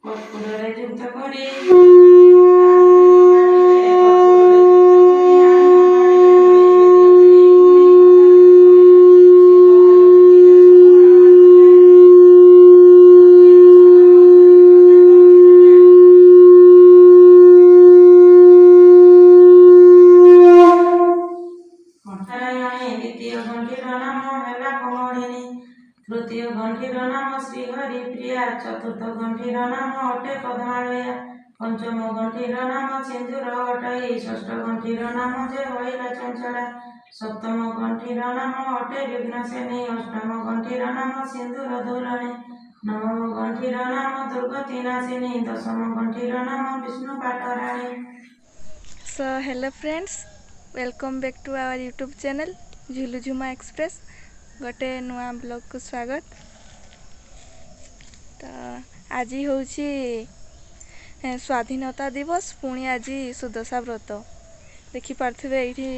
କର୍ପୂରରେ ଯୁକ୍ତ କରି तृतीय घंटीर नाम श्रीहरिप्रिया चतुर्थ घंटीर नाम अटे पद्मालया पंचम घंटीर नाम सिंधुर अटई षष्ठ घंटीर नाम जे हईला चंचला सप्तम घंटीर नाम अटे विघ्नसेनी अष्टम घंटीर नाम सिंधुर धूलनी नवम घंटीर नाम दुर्गति नाशिनी दशम घंटीर नाम विष्णु पाटराणी। So hello friends, welcome back to our YouTube channel Jhulujhuma express. गोटे नुआ ब्लॉग को स्वागत। तो आज हूँ स्वाधीनता दिवस पुणी आज सुदशा व्रत देखिपे ये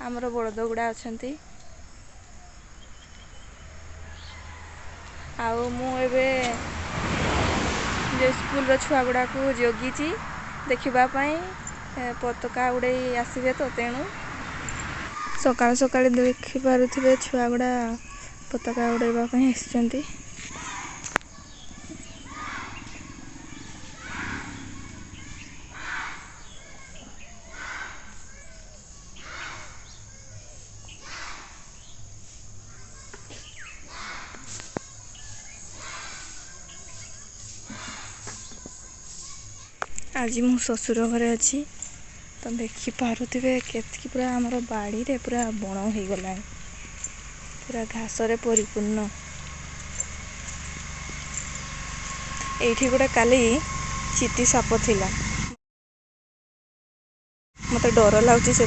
आमर बड़द गुड़ा अच्छा जो स्कूल छुआ गुड़ा को जगी देखापी पताका उड़े आसवे तो तेणु सकाल सकाल देखिपे छुआ गुड़ा पताका उड़ाइवाई आसुँच। आज मु ससुर घरे अच्छी तो देखिपे केतकी पूरा आमर बाड़ी रे पूरा बण हो गला पूरा घास रे परिपूर्ण। एठी गोटे काली चिटी साप थिला मते डर लागुची से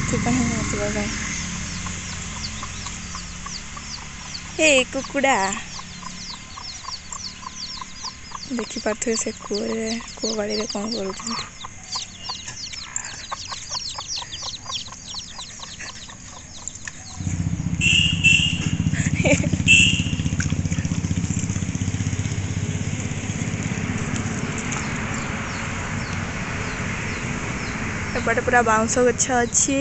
हे कुकुड़ा देखिपे से कूआ बाड़ी रे कौन कर एपटे पूरा बाउंस गछ अच्छी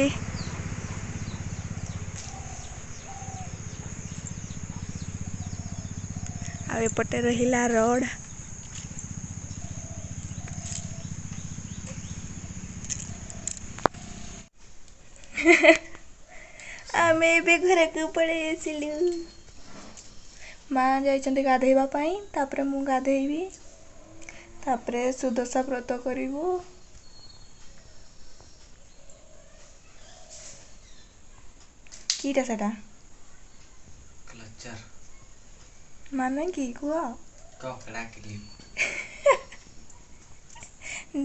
आपटे रहिला रोड आमे भी घर को पड़े आसिलु माँ जाइछन्ति गाधेइबा पई तापरे मु गाधेइबी तापरे सुदशा व्रत करिवु। कीटा सेटा क्लचर माने की कुआ कपड़ा क्लिप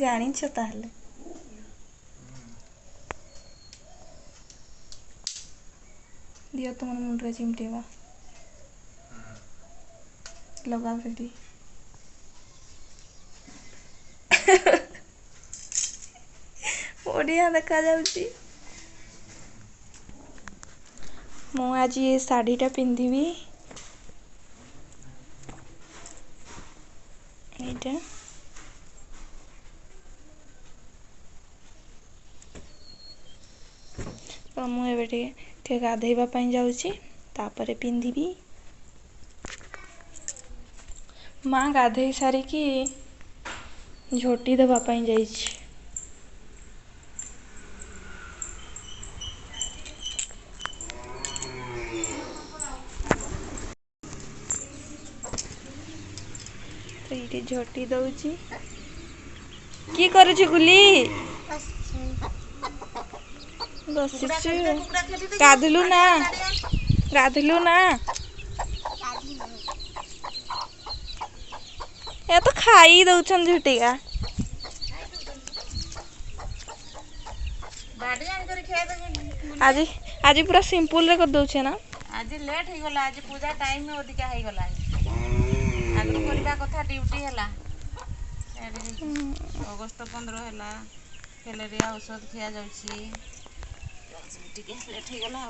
जानिछ ताहले दियो तुम मुंडरे चिमटेवा लगाओ रेडी बढ़िया देखा जाउची। मु आज ये साड़ीटा पिंधिबी एटा तो मुझे गाधेवाई जाऊँगी तापर पिंधिबी। माँ गाधे सारिकी झोटी देवाई जाइछि। तो ये झोटी दौची की करुछि गुली गाधलु ना ये तो खाई दौछन झुटिका आज आज पूरा सिंपल रे कर दौछे ना। आज लेट हो गला आज पूजा टाइम में अधिका हो गला आगु करबा कथा ड्यूटी हला अगस्त 15 हला कैलेरिया औषध खिया जाउची टिके लेट हो गला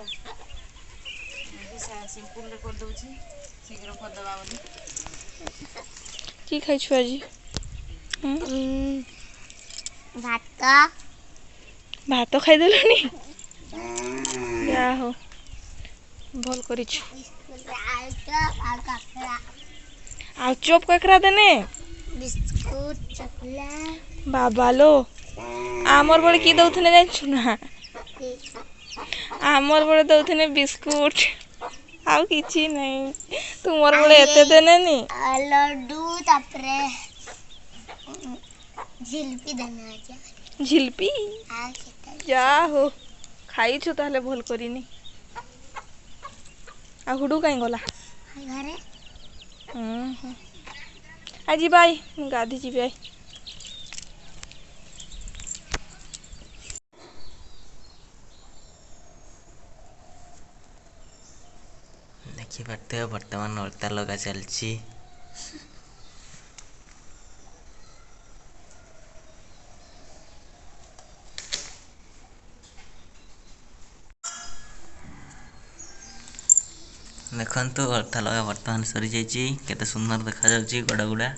सिंपल रे कर दउची शीघ्र कर दबा बोली की खाइ छु आज ଭାତ ଭାତ ଖାଇଦେଲୁଣି ଯା ହଉ ଭଲ କରିଛୁ ଆଉ କାକରା ଆଉ ଚପ୍ କାକରା ଦେନେ ବିସ୍କୁଟ ଚକୋଲେଟ ବାବା ଲୋ ଆମର ବେଳେ କି ଦଉଥିଲେ ଜାଣିଛୁ ନା ଆମର ବେଳେ ଦଉଥିଲେ ବିସ୍କୁଟ ଆଉ କିଛି ନାହିଁ ତୁମର ବେଳେ ଏତେ ଦେନେନି ଲଡୁ ତାପରେ ଝିଲପି ଦେନା ଝିଲପି ଯା ହଉ ଖାଇଛୁ ତାହେଲେ ଭଲ କରିନି ଆଉ ହୁଡୁ କାଇଁ ଗଲା ଘରେ ଆଜି ବାଇ ମୁଁ ଗାଧି ଯିବି ଆଇ ଦେଖିପାରୁଥିବେ ବର୍ତ୍ତମାନ ଅଳତା ଲଗା ଚାଲିଛି। ଦେଖନ୍ତୁ ଅଳତା ଲଗା ବର୍ତ୍ତମାନ ସରିଯାଇଛି କେତେ ସୁନ୍ଦର ଦେଖାଯାଉଛି ଗୋଡ଼ ଗୁଡ଼ା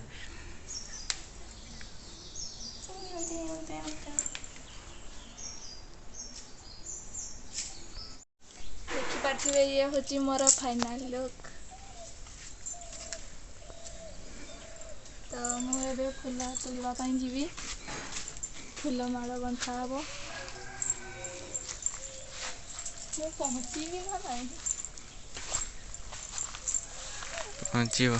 ଦେଖିପାରୁଥିବେ ଇଏ ହେଉଛି ମୋର ଫାଇନାଲ ଲୁକ୍ ତ ମୁଁ ଏବେ ଫୁଲ ତୋଳିବା ପାଇଁ ଯିବି ଫୁଲ ମାଳ ଗୁନ୍ଥା ହେବ ମୁଁ ପହଞ୍ଚିବି ନା ନାଇଁ ପହଞ୍ଚିବ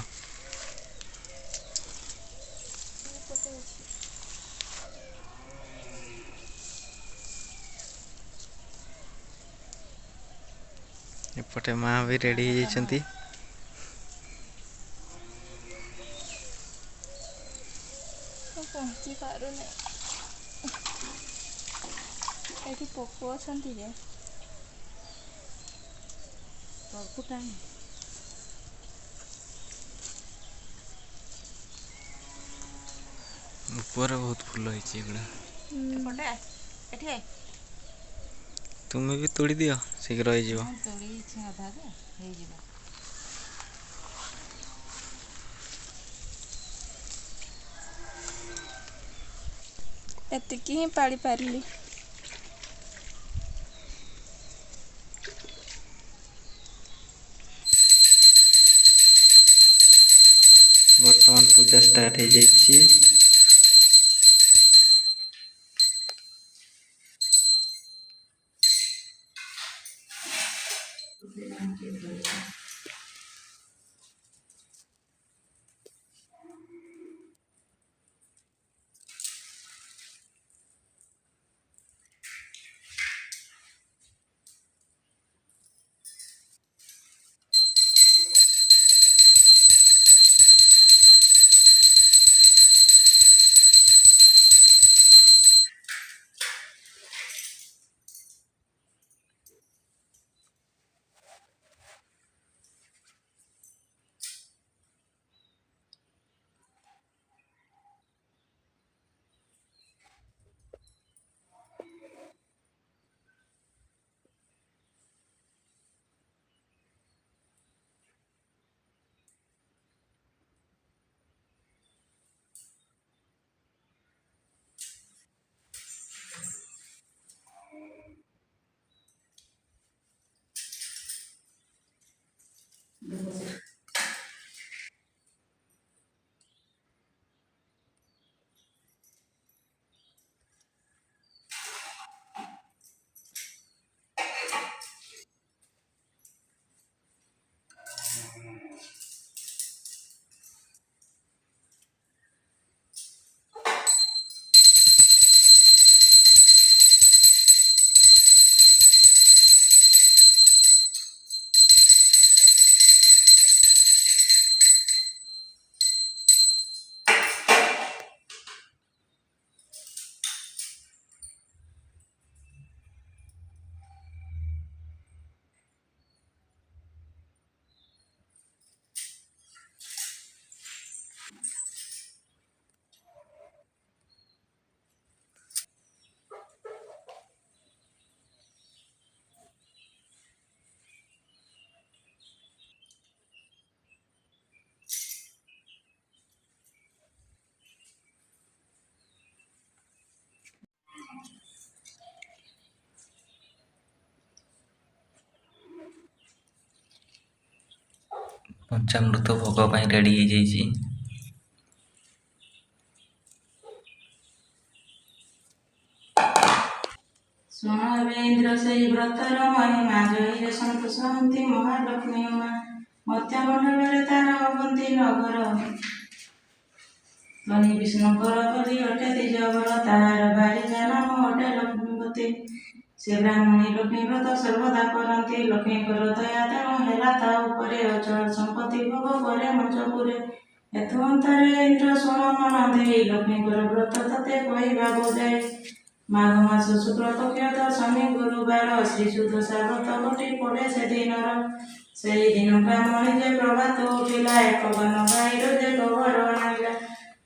ଏପଟେ ମା ବି ରେଡ଼ି ହେଇଯାଇଛନ୍ତି ମୁଁ ପହଞ୍ଚି ପାରୁନି ଏଠି ପୋକ ଅଛନ୍ତି ଯେ ଉପରେ ବହୁତ ଫୁଲ ହେଇଛି ଏଗୁଡ଼ା ତୁମେ ବି ତୋଳି ଦିଅ ଶୀଘ୍ର ହେଇଯିବ ଏତିକି ହିଁ ପାଳି ପାରିଲି ବର୍ତ୍ତମାନ ପୂଜା ଷ୍ଟାର୍ଟ ହେଇଯାଇଛି ପଞ୍ଚାମୃତ ଭୋଗ ପାଇଁ ରେଡ଼ି ହେଇଯାଇଛି। ଶୁଣ ଏବେ ଇନ୍ଦ୍ର ସେଇ ବ୍ରତର ମହିମା, ଜୟରେ ସନ୍ତୋଷ ହନ୍ତି ମହାଲକ୍ଷ୍ମୀ ଉମା। ମତ୍ସ୍ୟମଣ୍ଡଳରେ ତାର ଅବନ୍ତୀ ନଗର, ଧନୀ ବିଷ୍ଣୁଙ୍କର କଲି ଅଟେ ଦ୍ୱିଜବର। ତାହାର ବାଳିକା ନାମ ଅଟେ ଲକ୍ଷ୍ମୀପତି। ସେ ବ୍ରାହ୍ମଣୀ ଲକ୍ଷ୍ମୀ ବ୍ରତ ସର୍ବଦା କରନ୍ତି। ଲକ୍ଷ୍ମୀଙ୍କର ଦୟା ତେଣୁ ହେଲା ତା ଉପରେ, ଅଚଳ ସମ୍ପତ୍ତି ଭୋଗ କରେ ମଞ୍ଚପୁରେ। ଏଥୁ ଅନ୍ତରେ ଇନ୍ଦ୍ର ଶୁଣ ମନ ଦେଇ, ଲକ୍ଷ୍ମୀଙ୍କର ବ୍ରତ ତତେ କହିବାକୁ ଯାଇ। ମାଘ ମାସ ଶୁକ୍ଳ ପକ୍ଷ ଦଶମୀ ଗୁରୁବାର, ଶ୍ରୀ ସୁଦଶା ବ୍ରତ ଘଟି ପଡ଼େ ସେଦିନର। ସେହି ଦିନ ବ୍ରାହ୍ମଣୀ ଯେ ପ୍ରଭାତ ଉଠିଲା, ଏକ ବନ ଗାଈର ଯେ ଗୋବର ଆଣିଲା।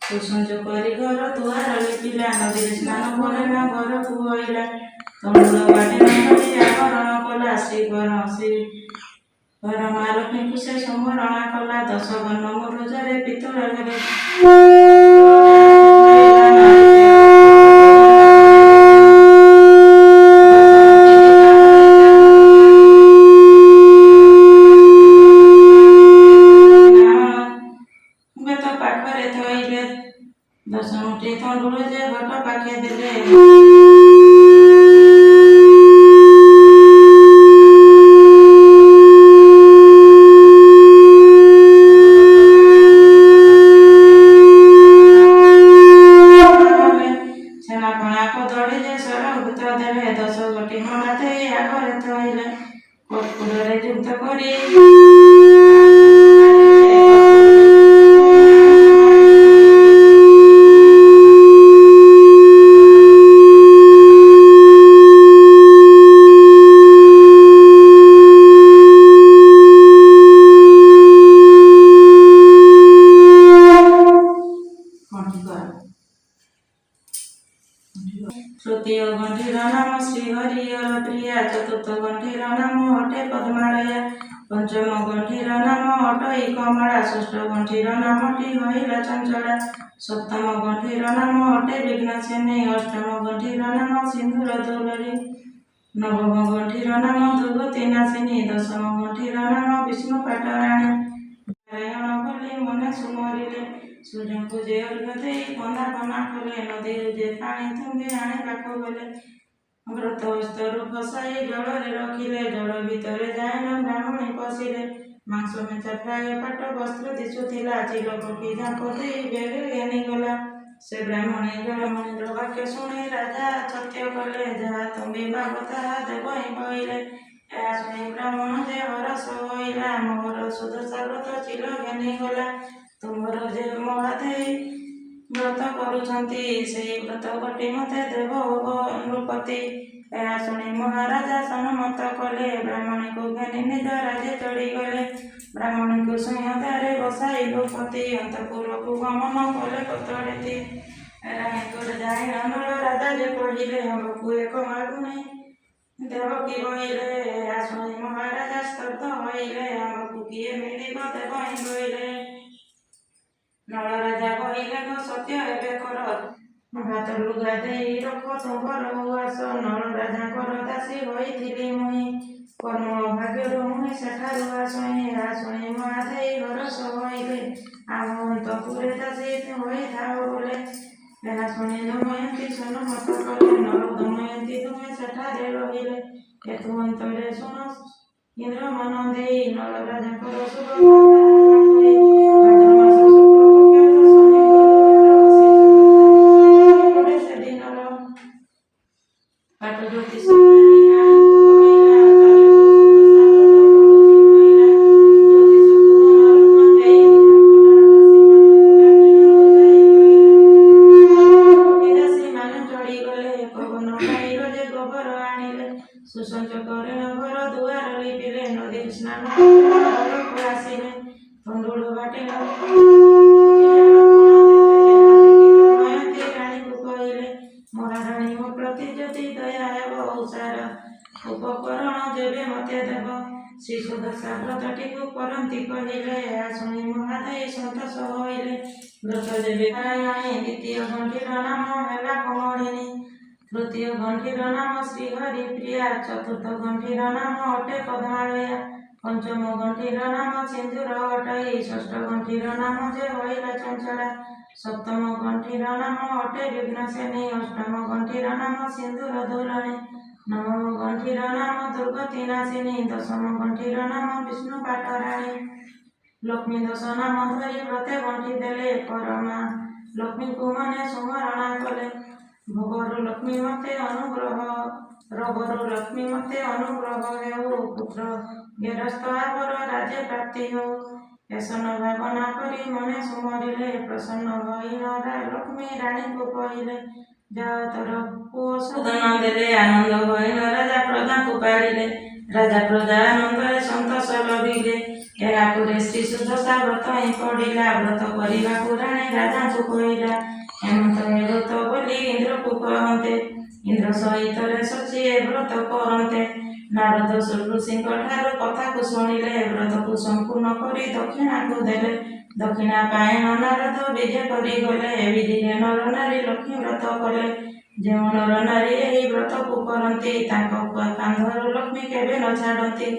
ସୁସଞ୍ଜ କରି ଘର ଦୁଆର ଲିପିଲା, ନଦୀରେ ସ୍ନାନ ପରେ ନା ଘରକୁ ଅଇଲା। ତଣ୍ଡୁଳ ବାଟେ ନକରି ଆବରଣ କଲା, ଶ୍ରୀଘର ମା ଲକ୍ଷ୍ମୀକୁ ସେ ସମ୍ବରଣା କଲା। ଦଶ ବର୍ଣ୍ଣ ମୁରୁଜରେ ପିତଳରେ ପାଖରେ ଥୋଇଲେ, ଦଶମୁଠି ତଣ୍ଡୁଳ ଯେ ଘଟ ପାଖେ ଦେଲେ। ଛେନାପଣା କଦଳୀ ଯେ ସରଭୂତ ଦେଲେ, 10 ଗୋଟି ମଣ୍ଡା ଦେଇ ଆଗରେ ଥୋଇଲେ। କର୍ପୂରରେ ଯୁକ୍ତ କରି ତୃତୀୟ ଗଣ୍ଠିର ନାମ ଶ୍ରୀହରିହର ପ୍ରିୟା। ଚତୁର୍ଥ ଗଣ୍ଠିର ନାମ ଅଟେ ପଦ୍ମାଳୟା। ପଞ୍ଚମ ଗଣ୍ଠିର ନାମ ଅଟଇ କମଳା। ଷଷ୍ଠ ଗଣ୍ଠିର ନାମଟି ହଇଲା ଚଞ୍ଚଳା। ସପ୍ତମ ଗଣ୍ଠିର ନାମ ଅଟେ ବିଘ୍ନସେନୀ। ଅଷ୍ଟମ ଗଣ୍ଠିର ନାମ ସିନ୍ଦୁର ଦୋଲରୀ। ନବମ ଗଣ୍ଠିର ନାମ ଦୁର୍ଗତି ନାଶିନୀ। ଦଶମ ଗଣ୍ଠିର ନାମ ବିଷ୍ଣୁ ପାଟରାଣୀ। ନାରାୟଣ ବୋଲି ମନେ ସୁମରିଲେ, ସୂର୍ଯ୍ୟଙ୍କୁ ଯେ ଅର୍ଘ୍ୟ ଦେଇ ବନ୍ଦାପନା କଲେ। ନଦୀରୁ ଯେ ପାଣି ତୁମ୍ଭି ଆଣିବାକୁ ଗଲେ, ବ୍ରତ ହସ୍ତରୁ ଖସାଇ ଜଳରେ ରଖିଲେ। ଜଳ ଭିତରେ ଯାଏନ ବ୍ରାହ୍ମଣୀ ପଶିଲେ। ମାଂସ ମେଞ୍ଚା ପ୍ରାୟ ପାଟ ବସ୍ତ୍ର ଦିଶୁଥିଲା, ଚିଲ ପକ୍ଷୀ ଝାମ୍ପ ଦେଇ ବେଗେ ଘେନିଗଲା। ସେ ବ୍ରାହ୍ମଣୀର ବାକ୍ୟ ଶୁଣି ରାଜା ସତ୍ୟ କଲେ, ଯାହା ତୁମ୍ଭିବାକୁ ତାହା ଦେବ ହିଁ କହିଲେ। ଏହା ଶୁଣି ବ୍ରାହ୍ମଣ ଯେ ହରଷ ହୋଇଲା, ମୋହର ସୁଦଶା ବ୍ରତ ଚିଲ ଘେନିଗଲା। ତୁମର ଯେ ମହାଦେଇ ବ୍ରତ କରୁଛନ୍ତି, ସେହି ବ୍ରତ ଘଟି ମତେ ଦେବ ନୃପତି। ଏହା ଶୁଣି ମହାରାଜା ସମ୍ମତ କଲେ, ବ୍ରାହ୍ମଣୀକୁ ଘେନି ନିଜ ରାଜ୍ୟ ଚଳିଗଲେ। ବ୍ରାହ୍ମଣୀକୁ ସଂହତରେ ବସାଇ ନୃପତି, ଅନ୍ତଃପୁରକୁ ଗମନ କଲେ କୋତଡ଼ିତି। ରାଣୀଙ୍କର ଯାଇ ନଳ ରାଜା ଯେ କହିଲେ, ହବାକୁ ଏକ ମାଗୁଣୀ ଦେବକୀ ବହିଲେ। ଏହା ଶୁଣି ମହାରାଜା ସ୍ତବ୍ଧ ହୋଇଲେ, ଆମକୁ କିଏ ମିଳିବ ଦେବ ହିଁ କହିଲେ। ନଳ ରାଜା କହିଲେ, ସତ୍ୟ ଏବେ କର, ଭାତ ଲୁଗା ଦେଇ ରଖ ତୁମ୍ଭର ଉଆସ। ନଳ ରାଜାଙ୍କର ଦାସୀ ହୋଇଥିଲି ମୁହିଁ, କର୍ମ ଭାଗ୍ୟରୁ ମୁହିଁ ସେଠାରୁ ଆସୁହିଁ। ଏହା ଶୁଣି ମହାଦେଇ ହରଷ ହୋଇଲେ, ଆମ ଅନ୍ତଃପୁରେ ଦାସୀ ହୋଇଥାଉ ବୋଲେ। ଏହା ଶୁଣି ଦମୟନ୍ତୀ ସମ୍ମତ କଲେ, ନଳ ଦମୟନ୍ତୀ ତୁମେ ସେଠାରେ ରହିଲେ। ଏଥୁ ଅନ୍ତରେ ଶୁଣ ଇନ୍ଦ୍ର ମନ ଦେଇ, ନଳ ରାଜାଙ୍କର ଶୁଭ ସୁସଞ୍ଚ କରି ଘର ଦୁଆର ଲିପିଲେ, ନଦୀ ସ୍ନାନ ଘରକୁ ଆସିଲେ। ତଣ୍ଡୁଳ ବାଟେ ରାଣୀକୁ କହିଲେ, ମହାରାଣୀ ମୋ ପ୍ରତି ଯଦି ଦୟା ହେବ ଉଷାର ଉପକରଣ ଯେବେ ମତେ ଦେବ। ଶ୍ରୀ ସୁଦଶା ବ୍ରତଟିକୁ କରନ୍ତି କହିଲେ, ଏହା ଶୁଣି ମହାଦେଇ ସନ୍ତୋଷ ହୋଇଲେ। ବ୍ରତ ଯେବେ ନାରାୟଣୀ। ଦ୍ୱିତୀୟ ଗଣ୍ଠିର ନାମ ହେଲା କମଳିନୀ। ତୃତୀୟ ଗଣ୍ଠିର ନାମ ଶ୍ରୀହରି ପ୍ରିୟା। ଚତୁର୍ଥ ଗଣ୍ଠିର ନାମ ଅଟେ ପଦ୍ମାଳୟା। ପଞ୍ଚମ ଗଣ୍ଠିର ନାମ ସିନ୍ଦୁର ଅଟଇ, ଷଷ୍ଠ ଗଣ୍ଠିର ନାମ ଯେ ହଇଲା ଚଞ୍ଚଳା, ସପ୍ତମ ଗଣ୍ଠିର ନାମ ଅଟେ ବିଘ୍ନସେନୀ, ଅଷ୍ଟମ ଗଣ୍ଠିର ନାମ ସିନ୍ଦୁର ଦୋଲଣୀ, ନବମ ଗଣ୍ଠିର ନାମ ଦୁର୍ଗତି ନାଶିନୀ, ଦଶମ ଗଣ୍ଠିର ନାମ ବିଷ୍ଣୁ ପାଟରାଣୀ। ଲକ୍ଷ୍ମୀ ଦଶ ନାମ ଧରି ବ୍ରତେ ଗଣ୍ଠି ଦେଲେ, ପରମା ଲକ୍ଷ୍ମୀଙ୍କୁ ମନେ ସୁମରଣା କଲେ। ଭୋଗରୁ ଲକ୍ଷ୍ମୀ ମତେ ଅନୁଗ୍ରହ, ରୋଗରୁ ଲକ୍ଷ୍ମୀ ମତେ ଅନୁଗ୍ରହ ହେଉ, ପୁତ୍ର ଗେରସ୍ତ ଆବର ରାଜ୍ୟ ପ୍ରାପ୍ତି ହେଉ। ଏସନ ଭାବନା କରି ମନେ ସୁମରିଲେ, ପ୍ରସନ୍ନ ହୋଇ ଲକ୍ଷ୍ମୀ ରାଣୀଙ୍କୁ କହିଲେ, ଯାଅ ତୋର ପୁଅ ସୁଧନ ଦେଲେ, ଆନନ୍ଦ ହୋଇ ରାଜା ପ୍ରଜାଙ୍କୁ ପାଳିଲେ। ରାଜା ପ୍ରଜା ଆନନ୍ଦରେ ସନ୍ତୋଷ ଲଭିଲେ। ଏହାପରେ ଶ୍ରୀ ସୁଦଶା ବ୍ରତ ହିଁ ପଡ଼ିଲା, ବ୍ରତ କରିବାକୁ ରାଣୀ ରାଜାଙ୍କୁ କହିଲା। ହେମନ୍ତ ଏ ବ୍ରତ ବୋଲି ଇନ୍ଦ୍ରକୁ କହନ୍ତେ, ଇନ୍ଦ୍ର ସହିତରେ ଶଚୀ ଏ ବ୍ରତ କରନ୍ତେ। ନାରଦ ଋଷିଙ୍କ ଠାରୁ କଥାକୁ ଶୁଣିଲେ, ବ୍ରତକୁ ସମ୍ପୂର୍ଣ୍ଣ କରି ଦକ୍ଷିଣାକୁ ଦେଲେ। ଦକ୍ଷିଣା ପାଇ ନାରଦ ବିଜେ କରି ଗଲେ, ବିଧିରେ ନର ନାରୀ ଲକ୍ଷ୍ମୀ ବ୍ରତ କଲେ। ଯେଉଁ ନର ନାରୀ ଏହି ବ୍ରତକୁ କରନ୍ତି, ତାଙ୍କ କାନ୍ଧରୁ ଲକ୍ଷ୍ମୀ କେବେ ନ ଛାଡ଼ନ୍ତି।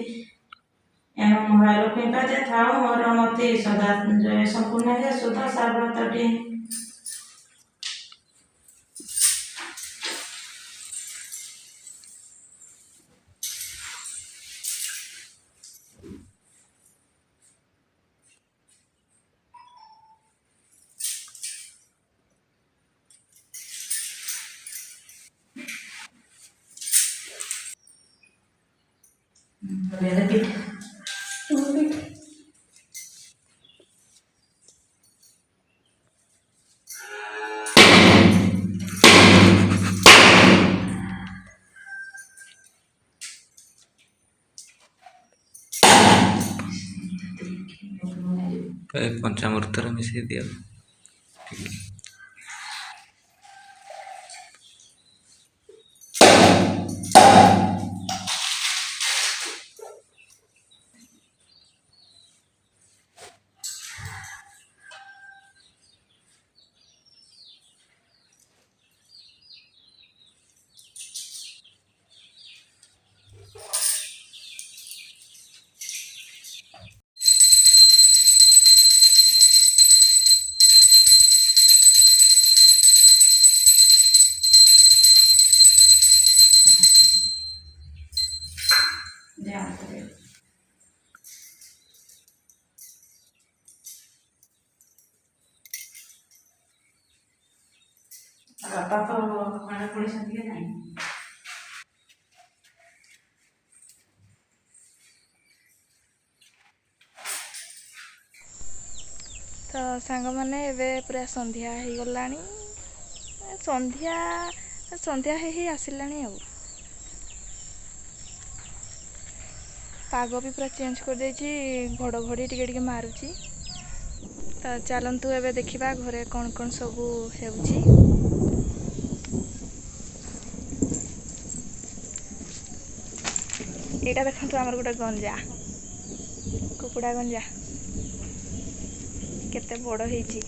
ଏଣୁ ମହାଲକ୍ଷ୍ମୀ ପାଦେ ଥାଉ ମୋର ମତି, ସଦା ଜୟ ସମ୍ପୂର୍ଣ୍ଣ ହେ ସୁଦଶା ବ୍ରତଟି। ପଞ୍ଚାମୃତରେ ମିଶାଇ ଦିଅ। ବାପା ତ ଘରେ ପଡ଼ିଛନ୍ତି କି ନାହିଁ? ତ ସାଙ୍ଗମାନେ ଏବେ ପୁରା ସନ୍ଧ୍ୟା ହେଇଗଲାଣି, ସନ୍ଧ୍ୟା ହେଇ ଆସିଲାଣି ଆଉ। ପାଗ ବି ପୁରା ଚେଞ୍ଜ କରିଦେଇଛି, ଘଡ଼ଘଡ଼ି ଟିକେ ଟିକେ ମାରୁଛି। ତ ଚାଲନ୍ତୁ ଏବେ ଦେଖିବା ଘରେ କ'ଣ କ'ଣ ସବୁ ହେଉଛି। ଏଇଟା ଦେଖନ୍ତୁ, ଆମର ଗୋଟେ ଗଞ୍ଜା, କୁକୁଡ଼ା ଗଞ୍ଜା କେତେ ବଡ଼ ହେଇଛି।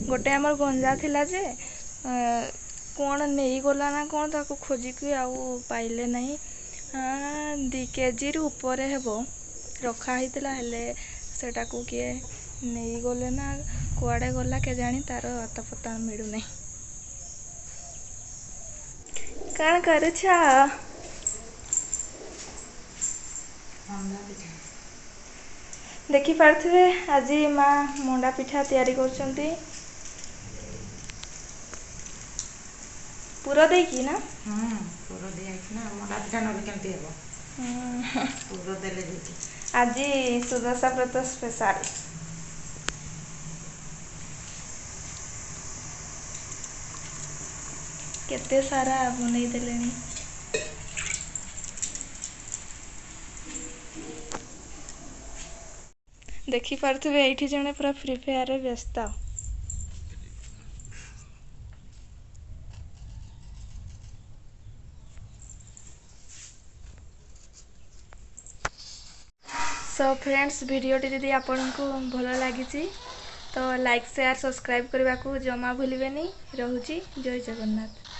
ଗୋଟେ ଆମର ଗଞ୍ଜା ଥିଲା ଯେ କ'ଣ ନେଇଗଲା ନା କ'ଣ, ତାକୁ ଖୋଜିକି ଆଉ ପାଇଲେ ନାହିଁ। 2 କେଜିରୁ ଉପରେ ହେବ ରଖା ହେଇଥିଲା, ହେଲେ ସେଟାକୁ କିଏ ନେଇଗଲେ ନା କୁଆଡ଼େ ଗଲା କେଜାଣି, ତାର ଅତପତା ମିଳୁନାହିଁ। କ'ଣ କରୁଛ? ଦେଖିପାରୁଥିବେ ଆଜି ମା ମଣ୍ଡା ପିଠା ତିଆରି କରୁଛନ୍ତି, ପୁର ଦେଇକି ନା। ପୁର ଦିଆହେଇଛି ନା, ମଣ୍ଡା ପିଠା ନହେଲେ କେମିତି ହେବ? ପୁର ଦେଲେ ଦେଇଛି। ଆଜି ସୁଦଶା ବ୍ରତ ସ୍ପେଶାଲ। କେତେ ସାରା ବନେଇ ଦେଲେଣି। ଦେଖିପାରୁଥିବେ ଏଇଠି ଜଣେ ପୁରା ଫ୍ରି ଫାୟାରରେ ବ୍ୟସ୍ତ। सो फ्रेंड्स, भिडियोटी जदि आपको भल लगी तो लाइक शेयर सब्सक्राइब करने को जमा भूलें। रहुची, जय जगन्नाथ।